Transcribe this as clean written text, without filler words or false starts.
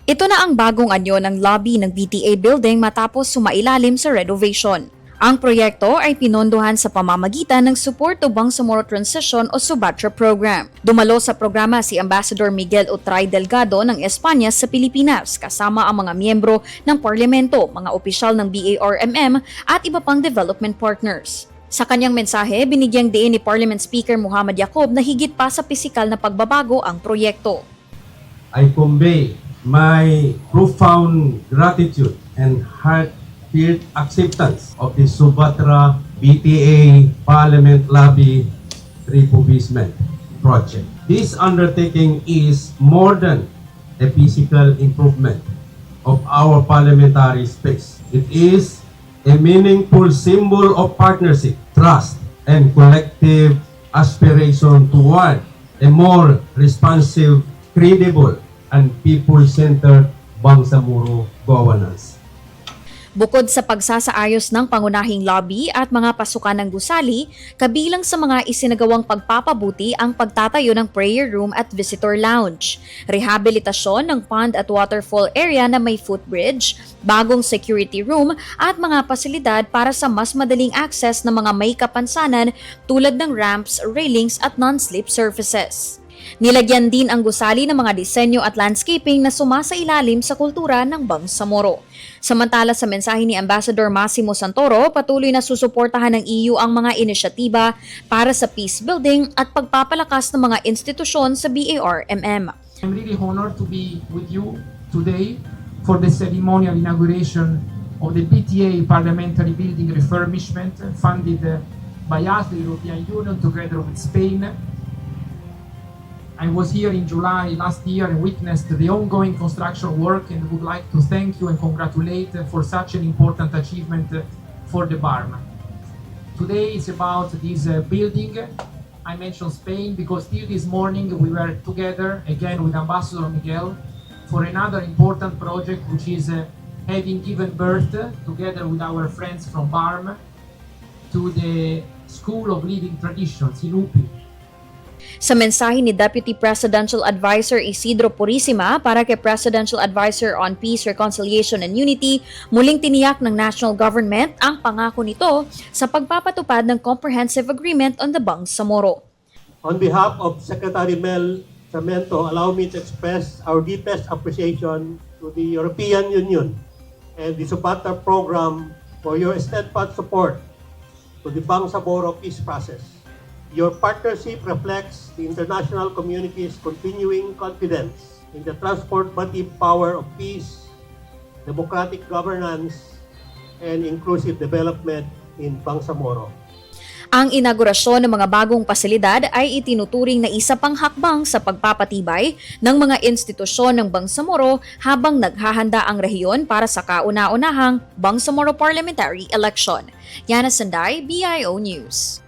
Ito na ang bagong anyo ng lobby ng BTA building matapos sumailalim sa renovation. Ang proyekto ay pinondohan sa pamamagitan ng Support to Bangsamoro Transition o SUBATRA program. Dumalo sa programa si Ambassador Miguel Utray Delgado ng Espanya sa Pilipinas kasama ang mga miyembro ng parlamento, mga opisyal ng BARMM at iba pang development partners. Sa kanyang mensahe, binigyang diin ni Parliament Speaker Muhammad Yacoob na higit pa sa pisikal na pagbabago ang proyekto. I convey my profound gratitude and heartfelt acceptance of the Subatra BTA Parliament Lobby Refurbishment Project. This undertaking is more than a physical improvement of our parliamentary space. It is a meaningful symbol of partnership, trust, and collective aspiration toward a more responsive, credible, and people-centered Bangsamoro governance. Bukod sa pagsasaayos ng pangunahing lobby at mga pasukan ng gusali, kabilang sa mga isinagawang pagpapabuti ang pagtatayo ng prayer room at visitor lounge, rehabilitasyon ng pond at waterfall area na may footbridge, bagong security room at mga pasilidad para sa mas madaling access ng mga may kapansanan tulad ng ramps, railings at non-slip surfaces. Nilagyan din ang gusali ng mga disenyo at landscaping na sumasailalim sa kultura ng Bangsamoro. Samantala sa mensahe ni Ambassador Massimo Santoro, patuloy na susuportahan ng EU ang mga inisyatiba para sa peace building at pagpapalakas ng mga institusyon sa BARMM. I'm really honored to be with you today for the ceremonial inauguration of the BTA Parliamentary Building Refurbishment funded by us, the European Union, together with Spain. I was here in July last year and witnessed the ongoing construction work and would like to thank you and congratulate for such an important achievement for the BARM. Today is about this building. I mentioned Spain because still this morning we were together again with Ambassador Miguel for another important project which is having given birth together with our friends from BARM to the School of Living Traditions in UPI. Sa mensahe ni Deputy Presidential Advisor Isidro Purisima para kay Presidential Advisor on Peace, Reconciliation and Unity, muling tiniyak ng national government ang pangako nito sa pagpapatupad ng Comprehensive Agreement on the Bangsamoro. On behalf of Secretary Mel Samento, allow me to express our deepest appreciation to the European Union and the Subatra program for your steadfast support to the Bangsamoro peace process. Your partnership reflects the international community's continuing confidence in the transformative power of peace, democratic governance, and inclusive development in Bangsamoro. Ang inaugurasyon ng mga bagong pasilidad ay itinuturing na isa pang hakbang sa pagpapatibay ng mga institusyon ng Bangsamoro habang naghahanda ang rehiyon para sa kauna-unahang Bangsamoro Parliamentary Election. Yana Sanday, BIO News.